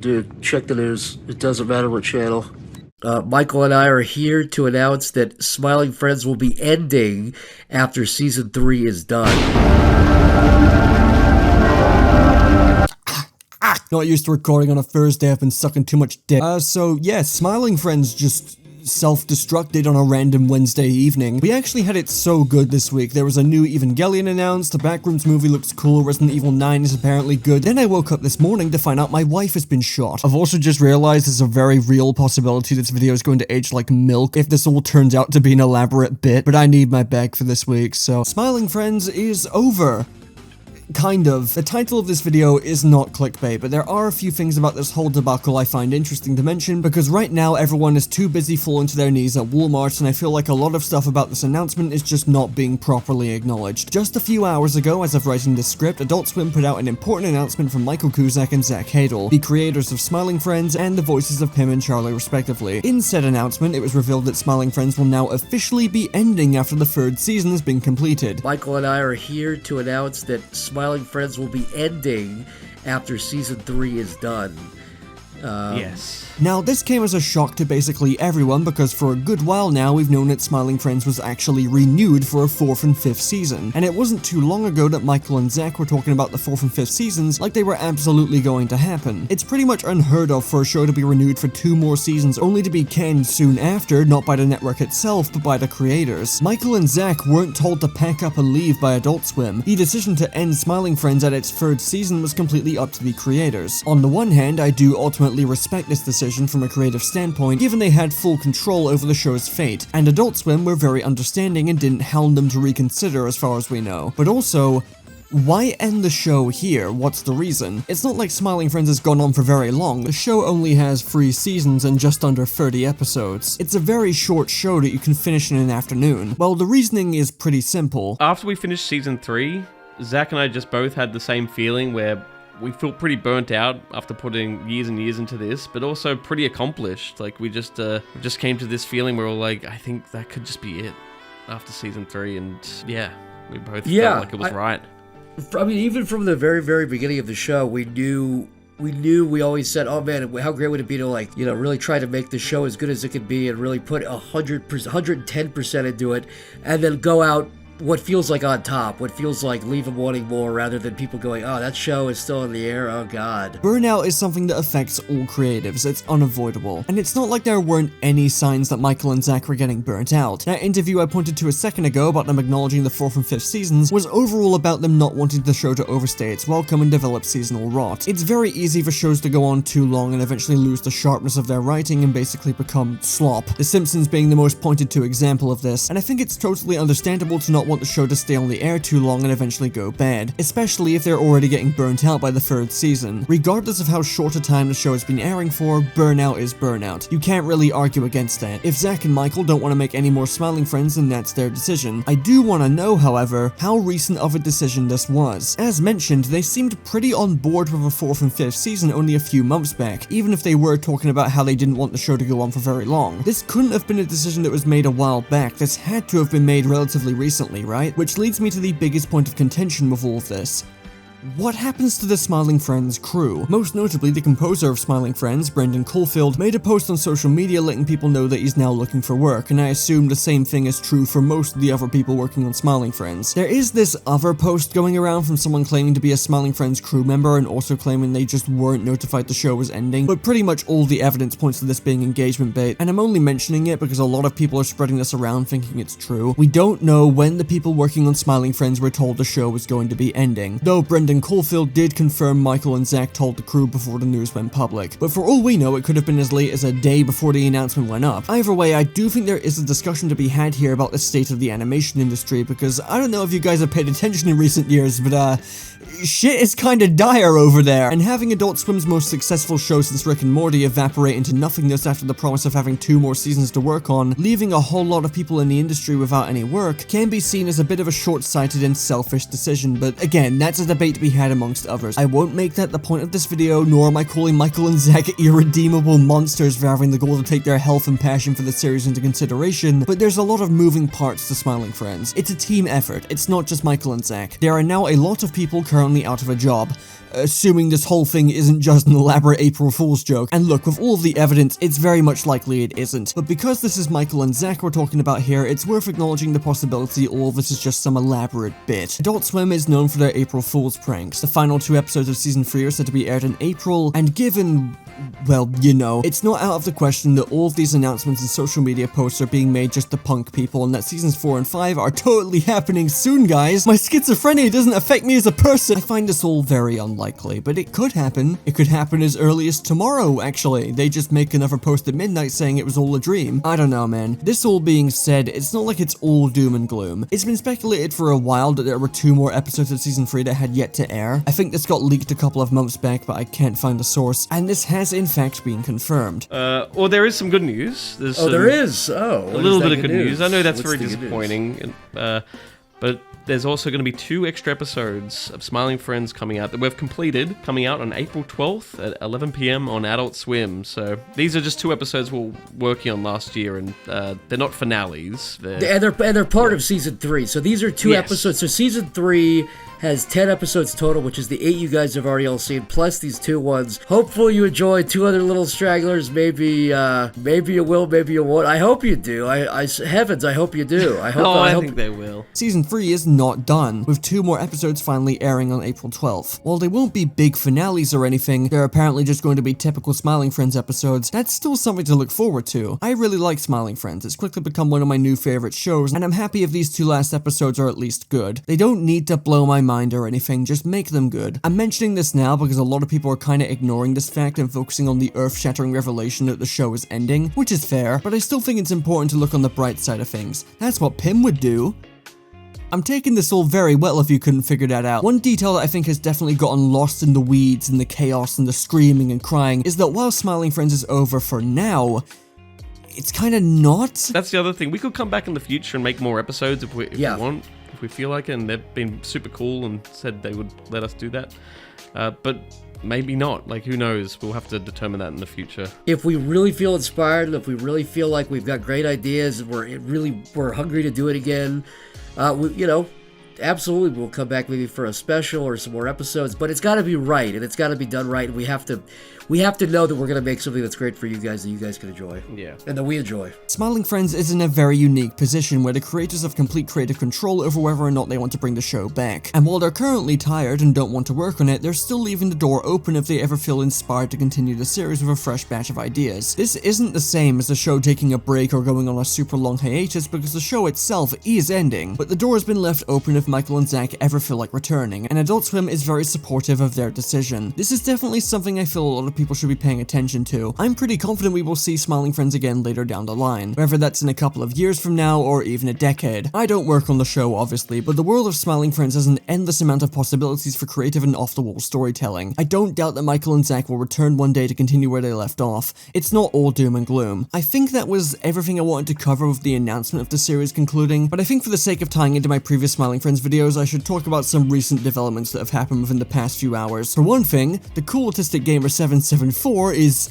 dude. Check the news. It doesn't matter what channel. Michael and I are here to announce that Smiling Friends will be ending after Season 3 is done. Not used to recording on a Thursday, I've been sucking too much dick. So yeah, Smiling Friends just self-destructed on a random Wednesday evening. We actually had it so good this week. There was a new Evangelion announced, the Backrooms movie looks cool, Resident Evil 9 is apparently good. Then I woke up this morning to find out my wife has been shot. I've also just realized there's a very real possibility this video is going to age like milk if this all turns out to be an elaborate bit, but I need my bag for this week, so Smiling Friends is over. Kind of. The title of this video is not clickbait, but there are a few things about this whole debacle I find interesting to mention, because right now everyone is too busy falling to their knees at Walmart, and I feel like a lot of stuff about this announcement is just not being properly acknowledged. Just a few hours ago, as of writing this script, Adult Swim put out an important announcement from Michael Cusack and Zach Hadel, the creators of Smiling Friends and the voices of Pim and Charlie respectively. In said announcement, it was revealed that Smiling Friends will now officially be ending after the third season has been completed. Michael and I are here to announce that Smiling Friends will be ending after Season 3 is done. Yes. Now, this came as a shock to basically everyone because for a good while now we've known that Smiling Friends was actually renewed for a 4th and 5th season, and it wasn't too long ago that Michael and Zach were talking about the 4th and 5th seasons like they were absolutely going to happen. It's pretty much unheard of for a show to be renewed for 2 more seasons only to be canned soon after, not by the network itself, but by the creators. Michael and Zach weren't told to pack up and leave by Adult Swim. The decision to end Smiling Friends at its 3rd season was completely up to the creators. On the one hand, I do ultimately respect this decision from a creative standpoint, given they had full control over the show's fate, and Adult Swim were very understanding and didn't hound them to reconsider as far as we know. But also, why end the show here? What's the reason? It's not like Smiling Friends has gone on for very long. The show only has 3 seasons and just under 30 episodes. It's a very short show that you can finish in an afternoon. Well, the reasoning is pretty simple. After we finished Season 3, Zach and I just both had the same feeling where we feel pretty burnt out after putting years and years into this, but also pretty accomplished. Like, we just came to this feeling where we're like, I think that could just be it after Season 3, and yeah, we both felt like it was right. I mean, even from the very, very beginning of the show, we always said, oh man, how great would it be to, like, you know, really try to make the show as good as it could be and really put 100%, 110% into it, and then go out what feels like on top, what feels like leave them wanting more rather than people going, oh, that show is still in the air, oh god. Burnout is something that affects all creatives, it's unavoidable. And it's not like there weren't any signs that Michael and Zach were getting burnt out. That interview I pointed to a second ago about them acknowledging the 4th and 5th seasons was overall about them not wanting the show to overstay its welcome and develop seasonal rot. It's very easy for shows to go on too long and eventually lose the sharpness of their writing and basically become slop. The Simpsons being the most pointed to example of this, and I think it's totally understandable to not want the show to stay on the air too long and eventually go bad, especially if they're already getting burnt out by the 3rd season. Regardless of how short a time the show has been airing for, burnout is burnout. You can't really argue against that. If Zach and Michael don't want to make any more Smiling Friends, then that's their decision. I do want to know, however, how recent of a decision this was. As mentioned, they seemed pretty on board with a 4th and 5th season only a few months back, even if they were talking about how they didn't want the show to go on for very long. This couldn't have been a decision that was made a while back. This had to have been made relatively recently, right? Which leads me to the biggest point of contention with all of this. What happens to the Smiling Friends crew? Most notably, the composer of Smiling Friends, Brendan Caulfield, made a post on social media letting people know that he's now looking for work, and I assume the same thing is true for most of the other people working on Smiling Friends. There is this other post going around from someone claiming to be a Smiling Friends crew member and also claiming they just weren't notified the show was ending, but pretty much all the evidence points to this being engagement bait, and I'm only mentioning it because a lot of people are spreading this around thinking it's true. We don't know when the people working on Smiling Friends were told the show was going to be ending, though Brendan Caulfield did confirm Michael and Zach told the crew before the news went public, but for all we know it could have been as late as a day before the announcement went up. Either way, I do think there is a discussion to be had here about the state of the animation industry, because I don't know if you guys have paid attention in recent years, but shit is kinda dire over there, and having Adult Swim's most successful show since Rick and Morty evaporate into nothingness after the promise of having 2 more seasons to work on, leaving a whole lot of people in the industry without any work, can be seen as a bit of a short-sighted and selfish decision, but again, that's a debate to be be had amongst others. I won't make that the point of this video, nor am I calling Michael and Zach irredeemable monsters for having the goal to take their health and passion for the series into consideration, but there's a lot of moving parts to Smiling Friends. It's a team effort, it's not just Michael and Zach. There are now a lot of people currently out of a job. Assuming this whole thing isn't just an elaborate April Fool's joke. And look, with all of the evidence, it's very much likely it isn't. But because this is Michael and Zach we're talking about here, it's worth acknowledging the possibility all of this is just some elaborate bit. Adult Swim is known for their April Fool's pranks. The final 2 episodes of season 3 are said to be aired in April, and given, well, you know, it's not out of the question that all of these announcements and social media posts are being made just to punk people, and that seasons 4 and 5 are totally happening soon, guys. My schizophrenia doesn't affect me as a person. I find this all very unlikely, but it could happen. It could happen as early as tomorrow, actually. They just make another post at midnight saying it was all a dream. I don't know, man. This all being said, it's not like it's all doom and gloom. It's been speculated for a while that there were 2 more episodes of season 3 that had yet to air. I think this got leaked a couple of months back, but I can't find the source, and this has in fact been confirmed. Well, there is some good news. There's there is? Oh. a little bit of good news. I know that's very disappointing, but there's also going to be 2 extra episodes of Smiling Friends coming out that we've completed, coming out on April 12th at 11 p.m. on Adult Swim. So these are just 2 episodes we were working on last year, and they're not finales. They're part of season 3. So these are 2 episodes. So season 3 has 10 episodes total, which is the 8 you guys have already all seen, plus these 2 ones. Hopefully you enjoy 2 other little stragglers. Maybe you will, maybe you won't. I hope you do. Heavens, I hope you do. I hope. I think they will. Season 3 is not done, with 2 more episodes finally airing on April 12th. While they won't be big finales or anything, they're apparently just going to be typical Smiling Friends episodes. That's still something to look forward to. I really like Smiling Friends. It's quickly become one of my new favorite shows, and I'm happy if these 2 last episodes are at least good. They don't need to blow my mind or anything, just make them good. I'm mentioning this now because a lot of people are kinda ignoring this fact and focusing on the earth-shattering revelation that the show is ending, which is fair, but I still think it's important to look on the bright side of things. That's what Pim would do. I'm taking this all very well if you couldn't figure that out. One detail that I think has definitely gotten lost in the weeds and the chaos and the screaming and crying is that while Smiling Friends is over for now, it's kinda not. That's the other thing. We could come back in the future and make more episodes if we want. If we feel like it, and they've been super cool and said they would let us do that. But maybe not. Like, who knows? We'll have to determine that in the future. If we really feel inspired, and if we really feel like we've got great ideas, and we're hungry to do it again, absolutely we'll come back maybe for a special or some more episodes. But it's got to be right, and it's got to be done right, and we have to know that we're going to make something that's great for you guys that you guys can enjoy. Yeah. And that we enjoy. Smiling Friends is in a very unique position where the creators have complete creative control over whether or not they want to bring the show back. And while they're currently tired and don't want to work on it, they're still leaving the door open if they ever feel inspired to continue the series with a fresh batch of ideas. This isn't the same as the show taking a break or going on a super long hiatus because the show itself is ending, but the door has been left open if Michael and Zach ever feel like returning, and Adult Swim is very supportive of their decision. This is definitely something I feel a lot of people should be paying attention to. I'm pretty confident we will see Smiling Friends again later down the line, whether that's in a couple of years from now or even a decade. I don't work on the show obviously, but the world of Smiling Friends has an endless amount of possibilities for creative and off-the-wall storytelling. I don't doubt that Michael and Zach will return one day to continue where they left off. It's not all doom and gloom. I think that was everything I wanted to cover with the announcement of the series concluding, but I think for the sake of tying into my previous Smiling Friends videos, I should talk about some recent developments that have happened within the past few hours. For one thing, the cool autistic gamer 774 is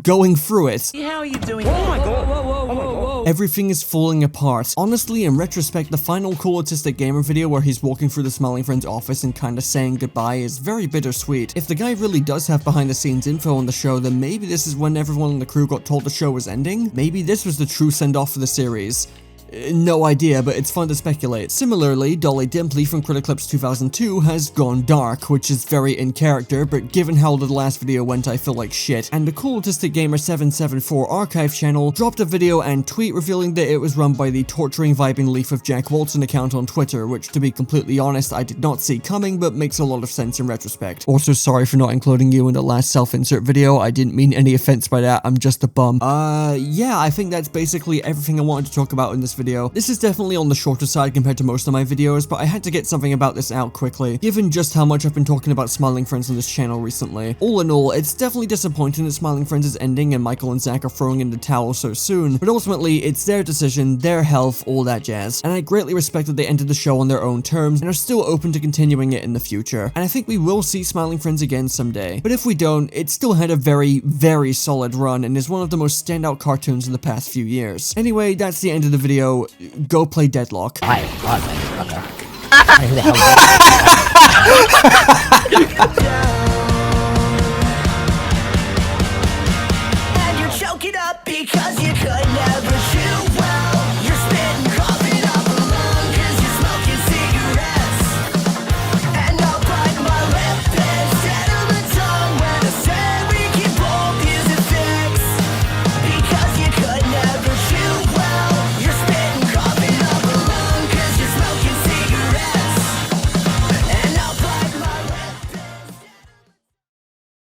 going through it. How are you doing? Oh my god. Whoa. Everything is falling apart. Honestly, in retrospect, the final cool autistic gamer video where he's walking through the Smiling Friends office and kinda saying goodbye is very bittersweet. If the guy really does have behind the scenes info on the show, then maybe this is when everyone in the crew got told the show was ending? Maybe this was the true send-off for the series. No idea, but it's fun to speculate. Similarly, Dolly Dimpley from Criticlips 2002 has gone dark, which is very in character, but given how the last video went, I feel like shit. And the Cool Autistic Gamer 774 archive channel dropped a video and tweet revealing that it was run by the Torturing Vibing Leaf of Jack Walton account on Twitter, which to be completely honest, I did not see coming, but makes a lot of sense in retrospect. Also, sorry for not including you in the last self-insert video, I didn't mean any offense by that, I'm just a bum. Yeah, I think that's basically everything I wanted to talk about in this video. video. This is definitely on the shorter side compared to most of my videos, but I had to get something about this out quickly, given just how much I've been talking about Smiling Friends on this channel recently. All in all, it's definitely disappointing that Smiling Friends is ending and Michael and Zach are throwing in the towel so soon, but ultimately, it's their decision, their health, all that jazz, and I greatly respect that they ended the show on their own terms and are still open to continuing it in the future. And I think we will see Smiling Friends again someday, but if we don't, it still had a very, very solid run and is one of the most standout cartoons in the past few years. Anyway, that's the end of the video. Go play Deadlock. Hi, God, motherfucker. Who the hell?